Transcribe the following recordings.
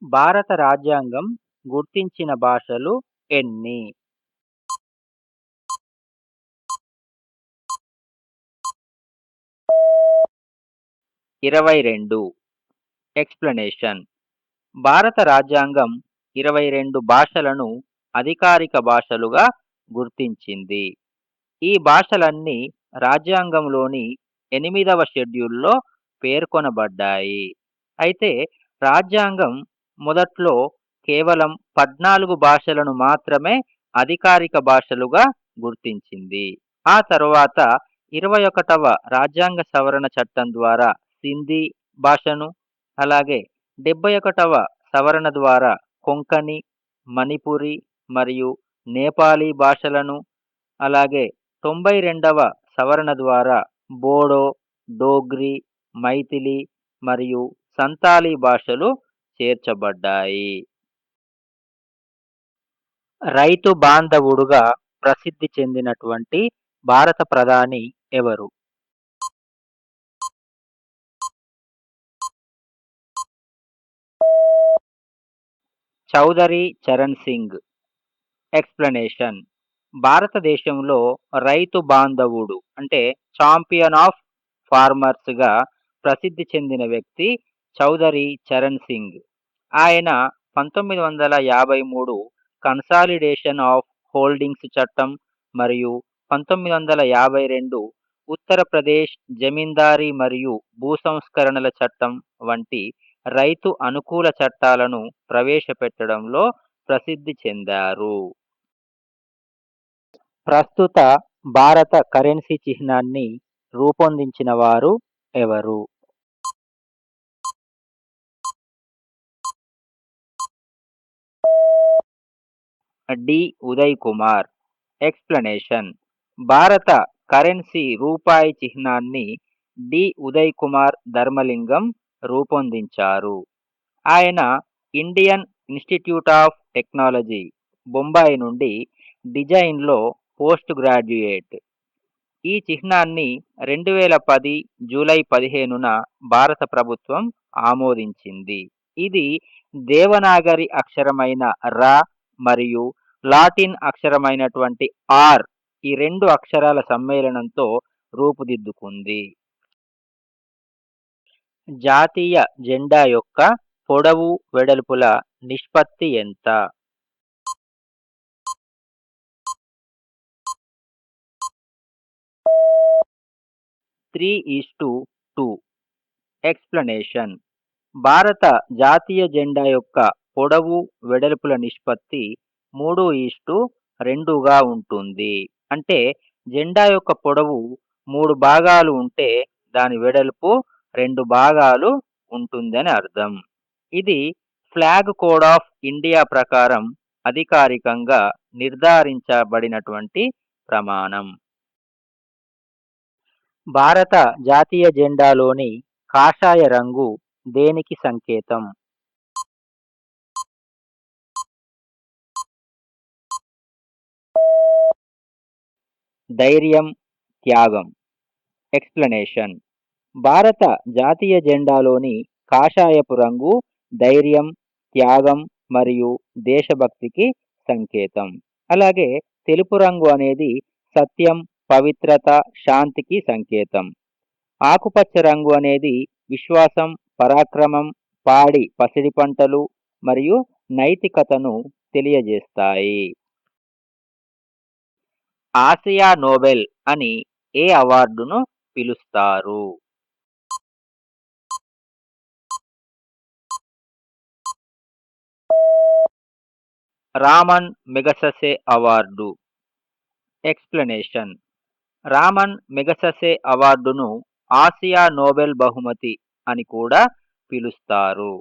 భారత రాజ్యాంగం గుర్తించిన భాషలు ఎన్ని? 22. ఎక్స్‌ప్లనేషన్. భారత రాజ్యాంగం 22 భాషలను అధికారిక భాషలుగా గుర్తించింది. ఈ భాషలన్నీ రాజ్యాంగంలోని 8వ షెడ్యూల్‌లో పేర్కొనబడ్డాయి. అయితే రాజ్యాంగం మొదట్లో కేవలం 14 భాషలను మాత్రమే అధికారిక భాషలుగా గుర్తించింది. ఆ తరువాత 21వ రాజ్యాంగ సవరణ చట్టం ద్వారా సింధీ భాషను, అలాగే 71వ సవరణ ద్వారా కొంకణి, మణిపురి మరియు నేపాలీ భాషలను, అలాగే 92వ సవరణ ద్వారా బోడో, డోగ్రి, మైథిలి మరియు సంతాలీ భాషలు చేర్చబడ్డాయి. రైతు బాంధవుడుగా ప్రసిద్ధి చెందినటువంటి భారత ప్రధాని ఎవరు? చౌదరి చరణ్ సింగ్. ఎక్స్‌ప్లనేషన్. భారతదేశంలో రైతు బాంధవుడు అంటే ఛాంపియన్ ఆఫ్ ఫార్మర్స్‌గా ప్రసిద్ధి చెందిన వ్యక్తి చౌదరి చరణ్ సింగ్. ఆయన 1953 కన్సాలిడేషన్ ఆఫ్ హోల్డింగ్స్ చట్టం మరియు 1952 ఉత్తరప్రదేశ్ జమీందారీ మరియు భూసంస్కరణల చట్టం వంటి రైతు అనుకూల చట్టాలను ప్రవేశపెట్టడంలో ప్రసిద్ధి చెందారు. ప్రస్తుత భారత కరెన్సీ చిహ్నాన్ని రూపొందించిన వారు ఎవరు? డి. ఉదయ్ కుమార్. ఎక్స్‌ప్లనేషన్. భారత కరెన్సీ రూపాయి చిహ్నాన్ని డి. ఉదయ్ కుమార్ ధర్మలింగం రూపొందించారు. ఆయన Indian institute of technology, Bombay నుండి డిజైన్‌లో పోస్ట్ గ్రాడ్యుయేట్. ఈ చిహ్నాన్ని 2010 జూలై 15న భారత ప్రభుత్వం ఆమోదించింది. ఇది దేవనాగరి అక్షరమైన ర మరియు లాటిన్ అక్షరమైనటువంటి ఆర్, ఈ 2 అక్షరాల సమ్మేళనంతో రూపుదిద్దుకుంది. జాతీయ జెండా యొక్క పొడవు, వెడల్పుల నిష్పత్తి ఎంత? 3:2. ఎక్స్‌ప్లనేషన్. భారత జాతీయ జెండా యొక్క పొడవు, వెడల్పుల నిష్పత్తి 3:2గా ఉంటుంది. అంటే జెండా యొక్క పొడవు 3 భాగాలు ఉంటే దాని వెడల్పు 2 భాగాలు ఉంటుందని అర్థం. ఇది ఫ్లాగ్ కోడ్ ఆఫ్ ఇండియా ప్రకారం అధికారికంగా నిర్ధారించబడినటువంటి ప్రమాణం. భారత జాతీయ జెండాలోని కాషాయ రంగు దేనికి సంకేతం? ధైర్యం, త్యాగం. ఎక్స్‌ప్లనేషన్. భారత జాతీయ జెండాలోని కాషాయపు రంగు ధైర్యం, త్యాగం మరియు దేశభక్తికి సంకేతం. అలాగే తెలుపు రంగు అనేది సత్యం, పవిత్రత, శాంతికి సంకేతం. ఆకుపచ్చ రంగు అనేది విశ్వాసం, పరాక్రమం, పాడి పసిడి పంటలు మరియు నైతికతను తెలియజేస్తాయి. ఆసియా నోబెల్ అని ఏ అవార్డును పిలుస్తారు? రామన్ మెగసెసే అవార్డు. ఎక్స్‌ప్లనేషన్. రామన్ మెగసెసే అవార్డును ఆసియా నోబెల్ బహుమతి అని కూడా పిలుస్తారు.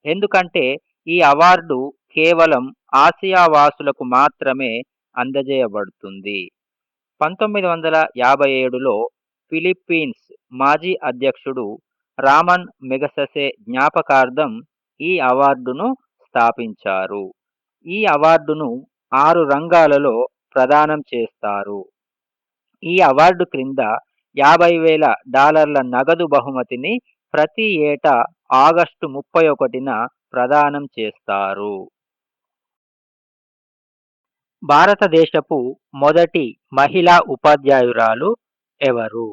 ఎందుకంటే ఈ అవార్డు కేవలం ఆసియా వాసులకు మాత్రమే అందజేయబడుతుంది. 1957లో ఫిలిప్పీన్స్ మాజీ అధ్యక్షుడు రామన్ మెగసెసే జ్ఞాపకార్థం ఈ అవార్డును స్థాపించారు. ఈ అవార్డును 6 రంగాలలో ప్రదానం చేస్తారు. ఈ అవార్డు క్రింద $50,000 నగదు బహుమతిని ప్రతి ఏటా ఆగస్టు 31న ప్రదానం చేస్తారు. భారతదేశపు మొదటి మహిళా ఉపాధ్యాయురాలు ఎవరు?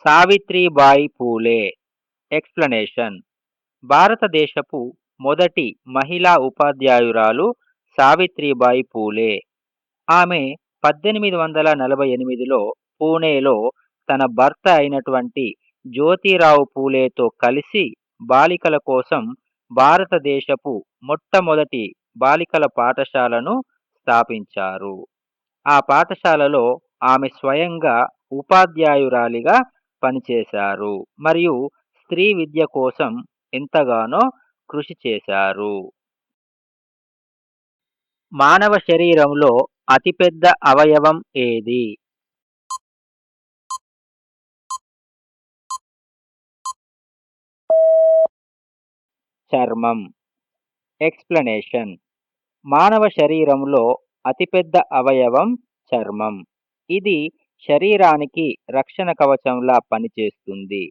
సావిత్రిబాయి పూలే. ఎక్స్‌ప్లనేషన్: భారతదేశపు మొదటి మహిళా ఉపాధ్యాయురాలు సావిత్రిబాయి పూలే. ఆమె 1848లో పూణేలో తన భర్త అయినటువంటి జ్యోతిరావు పూలేతో కలిసి బాలికల కోసం భారతదేశపు మొట్టమొదటి బాలికల పాఠశాలను స్థాపించారు. ఆ పాఠశాలలో ఆమె స్వయంగా ఉపాధ్యాయురాలిగా పనిచేశారు మరియు స్త్రీ విద్య కోసం ఎంతగానో కృషి చేశారు. మానవ శరీరంలో అతిపెద్ద అవయవం ఏది? చర్మం. ఎక్స్‌ప్లనేషన్: మానవ శరీరంలో అతిపెద్ద అవయవం చర్మం. ఇది శరీరానికి రక్షణ కవచంలా పనిచేస్తుంది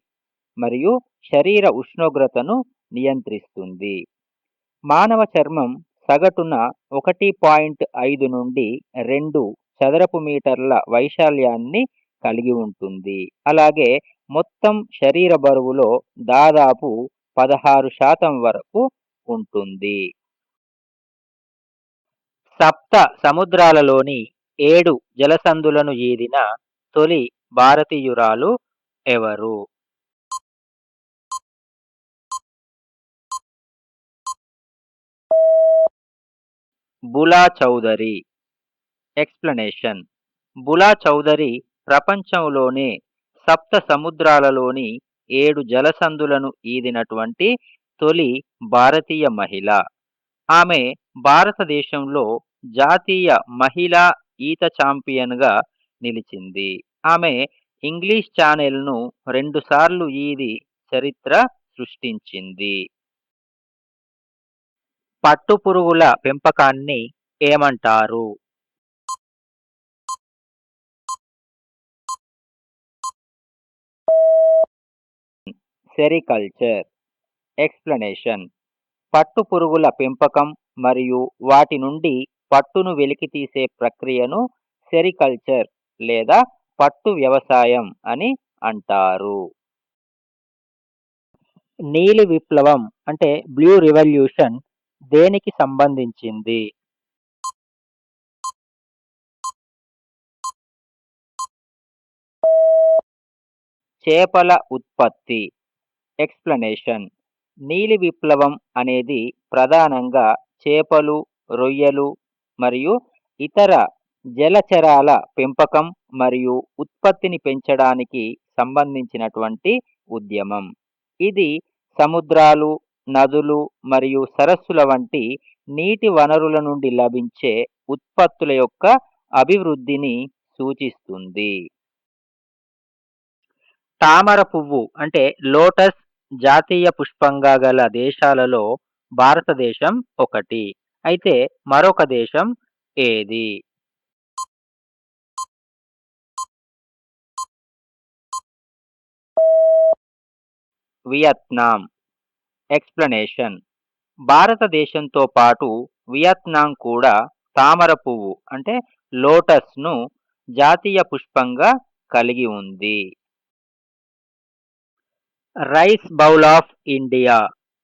మరియు శరీర ఉష్ణోగ్రతను నియంత్రిస్తుంది. మానవ చర్మం సగటున 1.5 నుండి 2 చదరపు మీటర్ల వైశాల్యాన్ని కలిగి ఉంటుంది. అలాగే మొత్తం శరీర బరువులో దాదాపు 16% వరకు ఉంటుంది. సప్త సముద్రాలలోని 7 జలసంధులను ఈదిన తొలి భారతీయురాలు ఎవరు? బులా చౌదరి. ఎక్స్‌ప్లనేషన్: బులా చౌదరి ప్రపంచంలోనే సప్త సముద్రాలలోని 7 జలసంధులను ఈదినటువంటి తొలి భారతీయ మహిళ. ఆమె భారతదేశంలో జాతీయ మహిళా ఈత ఛాంపియన్‌గా నిలిచింది. ఆమె ఇంగ్లీష్ ఛానెల్‌ను 2 సార్లు ఈది చరిత్ర సృష్టించింది. పట్టుపురుగుల పెంపకాన్ని ఏమంటారు? సెరికల్చర్. ఎక్స్‌ప్లనేషన్: పట్టుపురుగుల పెంపకం మరియు వాటి నుండి పట్టును వెలికితీసే ప్రక్రియను సెరికల్చర్ లేదా పట్టు వ్యవసాయం అని అంటారు. నీలి విప్లవం అంటే బ్లూ రివల్యూషన్ దేనికి సంబంధించింది? చేపల ఉత్పత్తి. ఎక్స్‌ప్లనేషన్: నీలి విప్లవం అనేది ప్రధానంగా చేపలు, రొయ్యలు మరియు ఇతర జలచరాల పెంపకం మరియు ఉత్పత్తిని పెంచడానికి సంబంధించినటువంటి ఉద్యమం. ఇది సముద్రాలు, నదులు మరియు సరస్సుల వంటి నీటి వనరుల నుండి లభించే ఉత్పత్తుల యొక్క అభివృద్ధిని సూచిస్తుంది. తామర పువ్వు అంటే లోటస్ జాతీయ పుష్పంగా గల దేశాలలో భారతదేశం ఒకటి. అయితే మరొక దేశం ఏది? వియత్నాం. ఎక్స్‌ప్లనేషన్: భారతదేశంతో పాటు వియత్నాం కూడా తామర పువ్వు అంటే లోటస్‌ను జాతీయ పుష్పంగా కలిగి ఉంది. రైస్ బౌల్ ఆఫ్ ఇండియా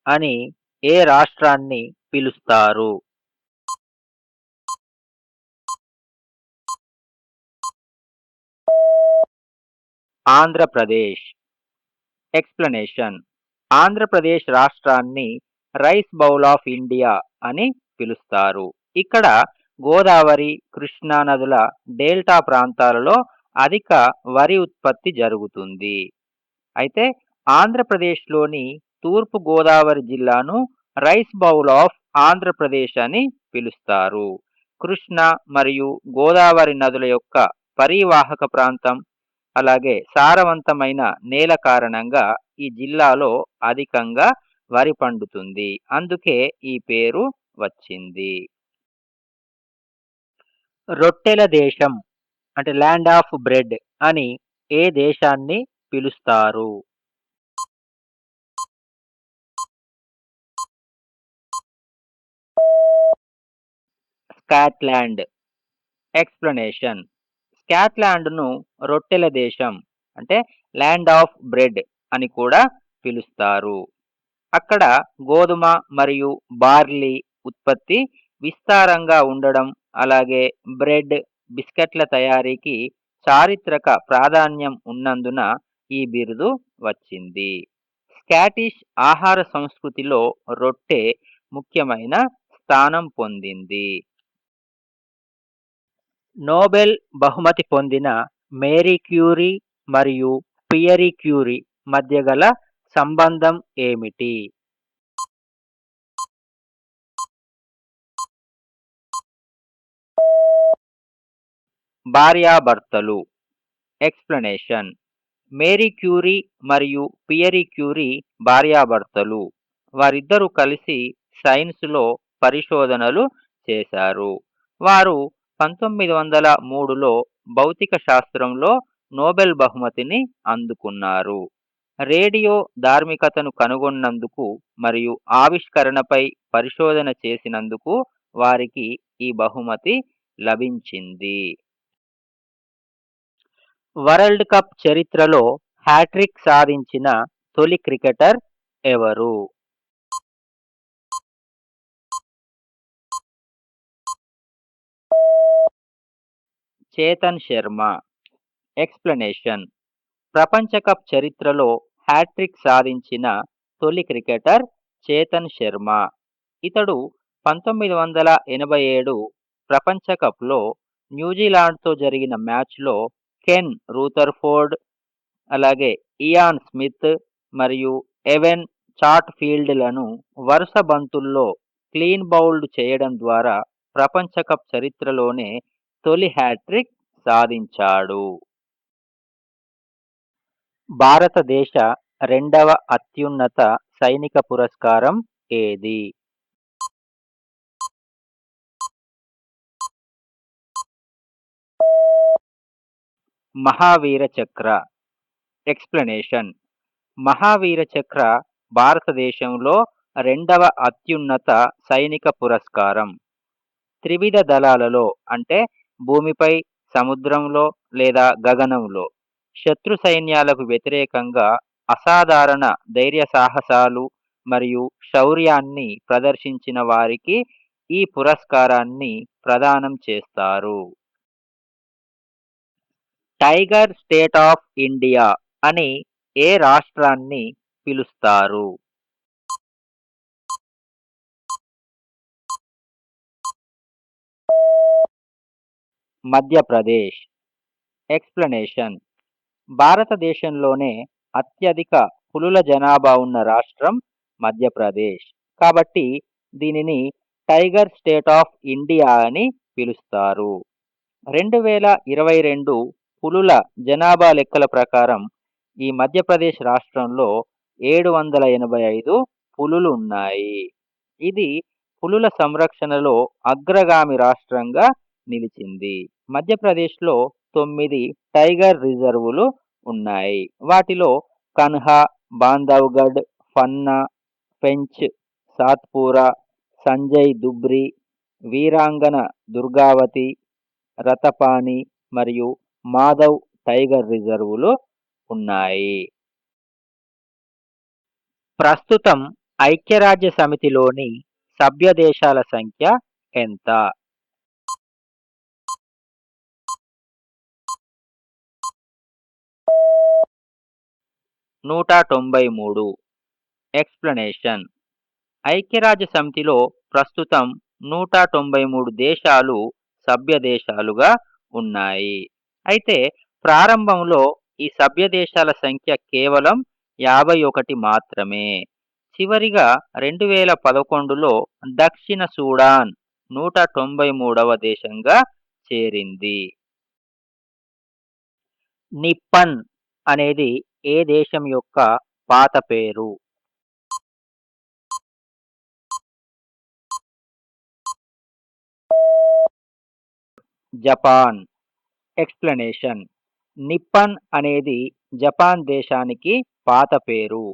అని ఏ రాష్ట్రాన్ని పిలుస్తారు? ఆంధ్రప్రదేశ్. ఎక్స్‌ప్లనేషన్: ఆంధ్రప్రదేశ్ రాష్ట్రాన్ని రైస్ బౌల్ ఆఫ్ ఇండియా అని పిలుస్తారు. ఇక్కడ గోదావరి, కృష్ణా నదుల డెల్టా ప్రాంతాలలో అధిక వరి ఉత్పత్తి జరుగుతుంది. అయితే ఆంధ్రప్రదేశ్‌లోని తూర్పు గోదావరి జిల్లాను రైస్ బౌల్ ఆఫ్ ఆంధ్రప్రదేశ్ అని పిలుస్తారు. కృష్ణా మరియు గోదావరి నదుల యొక్క పరీవాహక ప్రాంతం, అలాగే సారవంతమైన నేల కారణంగా ఈ జిల్లాలో అధికంగా వరి పండుతుంది. అందుకే ఈ పేరు వచ్చింది. రొట్టెల దేశం అంటే ల్యాండ్ ఆఫ్ బ్రెడ్ అని ఏ దేశాన్ని పిలుస్తారు? స్కాట్లాండ్. ఎక్స్‌ప్లనేషన్. స్కాట్లాండ్‌ను రొట్టెల దేశం అంటే ల్యాండ్ ఆఫ్ బ్రెడ్ అని కూడా పిలుస్తారు. అక్కడ గోధుమ మరియు బార్లీ ఉత్పత్తి విస్తారంగా ఉండడం, అలాగే బ్రెడ్, బిస్కెట్ల తయారీకి చారిత్రక ప్రాధాన్యం ఉన్నందున ఈ బిరుదు వచ్చింది. స్కాటిష్ ఆహార సంస్కృతిలో రొట్టె ముఖ్యమైన స్థానం పొందింది. నోబెల్ బహుమతి పొందిన మేరీ క్యూరీ మరియు పియరీ క్యూరీ మధ్య గల సంబంధం ఏమిటి? భార్యాభర్తలు. ఎక్స్‌ప్లనేషన్. మేరీ క్యూరీ మరియు పియరీ క్యూరీ భార్యాభర్తలు. వారిద్దరూ కలిసి సైన్సులో పరిశోధనలు చేశారు. వారు 1903లో భౌతిక శాస్త్రంలో నోబెల్ బహుమతిని అందుకున్నారు. రేడియో ధార్మికతను కనుగొన్నందుకు మరియు ఆవిష్కరణపై పరిశోధన చేసినందుకు వారికి ఈ బహుమతి లభించింది. వరల్డ్ కప్ చరిత్రలో హ్యాట్రిక్ సాధించిన తొలి క్రికెటర్ ఎవరు? చేతన్ శర్మ. ఎక్స్‌ప్లనేషన్. ప్రపంచ కప్ చరిత్రలో హ్యాట్రిక్ సాధించిన తొలి క్రికెటర్ చేతన్ శర్మ. ఇతడు 1987 ప్రపంచ కప్‌లో న్యూజిలాండ్‌తో జరిగిన మ్యాచ్‌లో కెన్ రూథర్‌ఫోర్డ్, అలాగే ఇయాన్ స్మిత్ మరియు ఎవెన్ చాట్‌ఫీల్డ్‌లను వరుస బంతుల్లో క్లీన్ బౌల్డ్ చేయడం ద్వారా ప్రపంచ కప్ చరిత్రలోనే తొలి హ్యాట్రిక్ సాధించాడు. భారతదేశ రెండవ అత్యున్నత సైనిక పురస్కారం ఏది? మహావీర చక్ర. ఎక్స్‌ప్లనేషన్. మహావీర చక్ర భారతదేశంలో రెండవ అత్యున్నత సైనిక పురస్కారం. త్రివిధ దళాలలో అంటే భూమిపై, సముద్రంలో లేదా గగనంలో శత్రు సైన్యాలకు వ్యతిరేకంగా అసాధారణ ధైర్య సాహసాలు మరియు శౌర్యాన్ని ప్రదర్శించిన వారికి ఈ పురస్కారాన్ని ప్రదానం చేస్తారు. టైగర్ స్టేట్ ఆఫ్ ఇండియా అని ఏ రాష్ట్రాన్ని పిలుస్తారు? మధ్యప్రదేశ్. ఎక్స్‌ప్లనేషన్. భారతదేశంలోనే అత్యధిక పులుల జనాభా ఉన్న రాష్ట్రం మధ్యప్రదేశ్. కాబట్టి దీనిని టైగర్ స్టేట్ ఆఫ్ ఇండియా అని పిలుస్తారు. 2022 పులుల జనాభా లెక్కల ప్రకారం ఈ మధ్యప్రదేశ్ రాష్ట్రంలో 785 పులులు ఉన్నాయి. ఇది పులుల సంరక్షణలో అగ్రగామి రాష్ట్రంగా నిలిచింది. మధ్యప్రదేశ్‌లో 9 టైగర్ రిజర్వులు ఉన్నాయి. వాటిలో కన్హా, బాంధవ్‌గఢ్, పన్నా, పెంచ్, సాత్పురా, సంజయ్ దుబ్రి, వీరాంగన దుర్గావతి, రతపాని మరియు మాధవ్ టైగర్ రిజర్వులు ఉన్నాయి. ప్రస్తుతం ఐక్యరాజ్య సమితిలోని సభ్య దేశాల సంఖ్య ఎంత? 193. ఎక్స్‌ప్లనేషన్. ఐక్యరాజ్య సమితిలో ప్రస్తుతం 193 దేశాలు సభ్య దేశాలుగా ఉన్నాయి. అయితే ప్రారంభంలో ఈ సభ్య దేశాల సంఖ్య కేవలం 51 మాత్రమే. చివరిగా 2011లో దక్షిణ సూడాన్ 193వ దేశంగా చేరింది. నిప్పన్ అనేది ఏ దేశం యొక్క పాత పేరు? జపాన్. ఎక్స్‌ప్లనేషన్. నిప్పన్ అనేది జపాన్ దేశానికి పాత పేరు.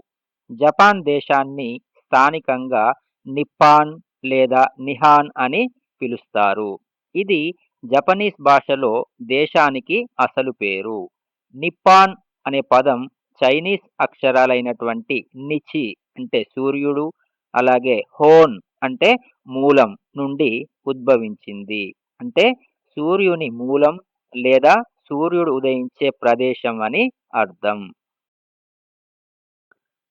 జపాన్ దేశాన్ని స్థానికంగా నిప్పాన్ లేదా నిహాన్ అని పిలుస్తారు. ఇది జపనీస్ భాషలో దేశానికి అసలు పేరు. నిప్పాన్ అనే పదం చైనీస్ అక్షరాలైనటువంటి నిచి అంటే సూర్యుడు, అలాగే హోన్ అంటే మూలం నుండి ఉద్భవించింది. అంటే సూర్యుని మూలం లేదా సూర్యుడు ఉదయించే ప్రదేశం అని అర్థం.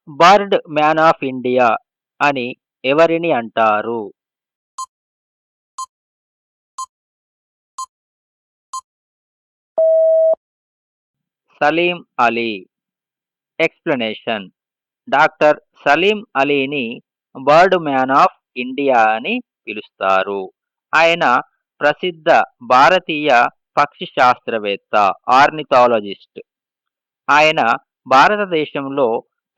బర్డ్ మ్యాన్ ఆఫ్ ఇండియా అని ఎవరిని అంటారు? సలీం అలీ. ఎక్స్‌ప్లనేషన్. డాక్టర్ సలీం అలీని బర్డ్ మ్యాన్ ఆఫ్ ఇండియా అని పిలుస్తారు. ఆయన ప్రసిద్ధ భారతీయ పక్షి శాస్త్రవేత్త, ఆర్నిథాలజిస్ట్. ఆయన భారతదేశంలో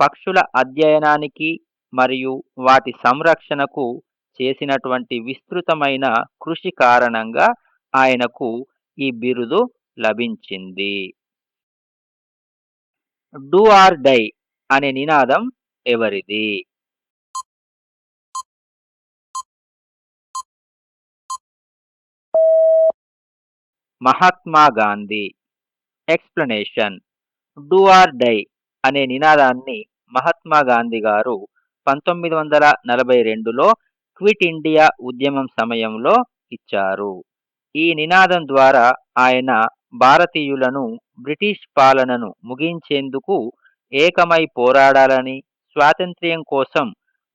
పక్షుల అధ్యయనానికి మరియు వాటి సంరక్షణకు చేసినటువంటి విస్తృతమైన కృషి కారణంగా ఆయనకు ఈ బిరుదు లభించింది. డూ ఆర్ డై అనే నినాదం ఎవరిది? Mahatma Gandhi. Explanation. Do or die అనే నినాదాన్ని మహాత్మా గాంధీ గారు 1942లో క్విట్ ఇండియా ఉద్యమం సమయంలో ఇచ్చారు. ఈ నినాదం ద్వారా ఆయన భారతీయులను బ్రిటిష్ పాలనను ముగించేందుకు ఏకమై పోరాడాలని, స్వాతంత్ర్యం కోసం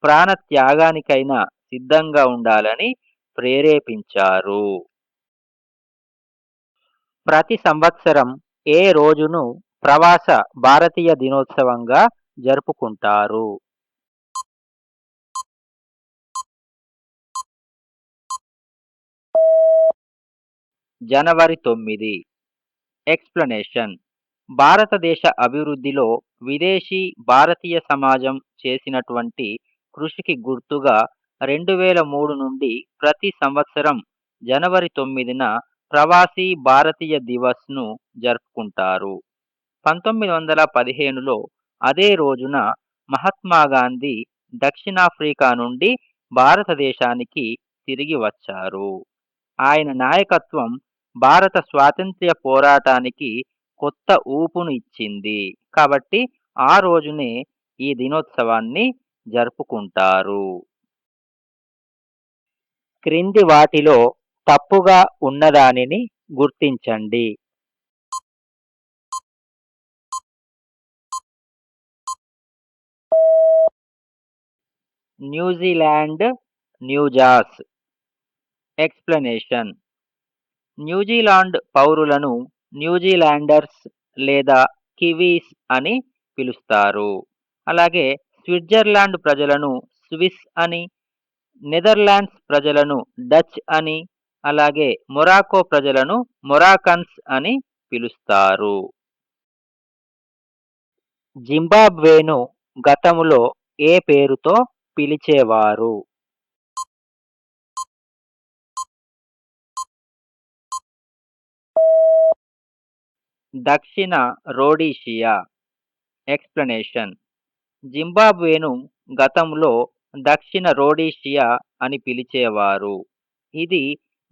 ప్రాణత్యాగానికైనా సిద్ధంగా ఉండాలని ప్రేరేపించారు. ప్రతి సంవత్సరం ఏ రోజును ప్రవాస భారతీయ దినోత్సవంగా జరుపుకుంటారు? జనవరి 9. ఎక్స్‌ప్లనేషన్. భారతదేశ అభివృద్ధిలో విదేశీ భారతీయ సమాజం చేసినటువంటి కృషికి గుర్తుగా 2003 నుండి ప్రతి సంవత్సరం జనవరి 9న ప్రవాసీ భారతీయ దివస్‌ను జరుపుకుంటారు. 1915లో అదే రోజున మహాత్మా గాంధీ దక్షిణాఫ్రికా నుండి భారతదేశానికి తిరిగి వచ్చారు. ఆయన నాయకత్వం భారత స్వాతంత్ర్య పోరాటానికి కొత్త ఊపును ఇచ్చింది. కాబట్టి ఆ రోజునే ఈ దినోత్సవాన్ని జరుపుకుంటారు. క్రింది వాటిలో తప్పుగా ఉన్నదానిని గుర్తించండి. న్యూజిలాండ్, న్యూజాస్. ఎక్స్‌ప్లనేషన్. న్యూజిలాండ్ పౌరులను న్యూజిలాండర్స్ లేదా కివీస్ అని పిలుస్తారు. అలాగే స్విట్జర్లాండ్ ప్రజలను స్విస్ అని, నెదర్లాండ్స్ ప్రజలను డచ్ అని, అలాగే మొరాకో ప్రజలను మొరాకన్స్ అని పిలుస్తారు. జింబాబ్వేను గతములో ఏ పేరుతో పిలిచేవారు? దక్షిణ రోడీషియా. ఎక్స్‌ప్లనేషన్. జింబాబ్వేను గతంలో దక్షిణ రోడీషియా అని పిలిచేవారు. ఇది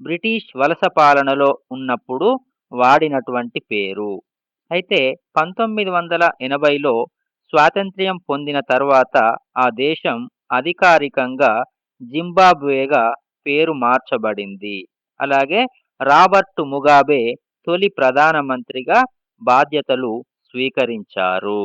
బ్రిటిష్ వలస పాలనలో ఉన్నప్పుడు వాడినటువంటి పేరు. అయితే 1980లో స్వాతంత్ర్యం పొందిన తర్వాత ఆ దేశం అధికారికంగా జింబాబ్వేగా పేరు మార్చబడింది. అలాగే రాబర్ట్ ముగాబే తొలి ప్రధానమంత్రిగా బాధ్యతలు స్వీకరించారు.